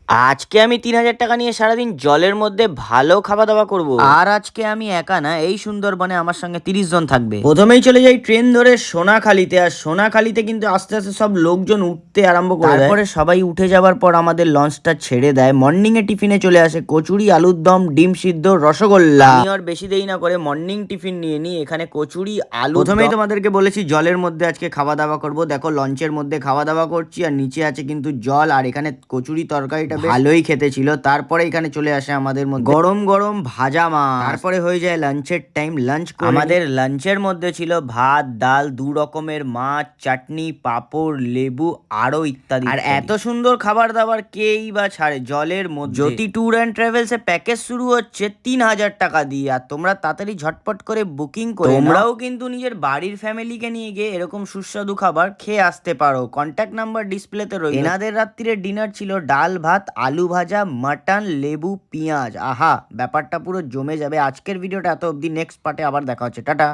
আজকে আমি ৩,০০০ টাকা নিয়ে সারাদিন জলের মধ্যে ভালো খাওয়া দাওয়া করব। আর আজকে আমি একা না, এই সুন্দরবনে আমার সঙ্গে ৩০ জন থাকবে। প্রথমেই চলে যাই ট্রেন ধরে সোনাখালীতে, আর সোনাখালীতে কিন্তু আস্তে আস্তে সব লোকজন উঠতে আরম্ভ করে দেয়। তারপরে সবাই উঠে যাওয়ার পর আমাদের লঞ্চটা ছেড়ে দেয়। মর্নিং এ টিফিনে চলে আসে কচুরি, আলুর দম, ডিম সিদ্ধ, রসগোল্লা। আমি আর বেশি দেরি না করে মর্নিং টিফিন নিয়ে নিই। এখানে কচুরি, আলু। প্রথমেই তোমাদেরকে বলেছি জলের মধ্যে আজকে খাওয়া দাওয়া করব। দেখো লঞ্চের মধ্যে খাওয়া দাওয়া করছি, আর নিচে আছে কিন্তু জল, আর এখানে কচুরি তরকারিটা ভালোই খেতে ছিল। তারপরে এখানে চলে আসে আমাদের মধ্যে গরম গরম ভাজা মাছ। তারপরে হয়ে যায় লাঞ্চের টাইম, লাঞ্চ করে আমাদের লাঞ্চের মধ্যে ছিল ভাত, ডাল, 2 রকমের মাছ, চাটনি, পাঁপড়, লেবু আরো ইত্যাদি। আর এত সুন্দর খাবার দাবার কেই বা ছাড়ে জলের মধ্যে। জ্যোতি ট্যুর অ্যান্ড ট্রাভেলস এ প্যাকেজ শুরু হচ্ছে ৩,০০০ টাকা দিয়ে, আর তোমরা তাড়াতাড়ি ঝটপট করে বুকিং করে তোমরাও কিন্তু নিজের বাড়ির ফ্যামিলিকে নিয়ে গিয়ে এরকম সুস্বাদু খাবার খেয়ে আসতে পারো। কন্ট্যাক্ট নাম্বার ডিসপ্লেতে রয়েছে। এনাদের রাত্রিরে ডিনার ছিল ডাল ভাত, আলু ভাজা, মাটন, লেবু, পেঁয়াজ। আহা, ব্যাপারটা পুরো জমে যাবে। আজকের ভিডিওটা এত অবধি, নেক্সট পার্টে আবার দেখা হচ্ছে। টাটা।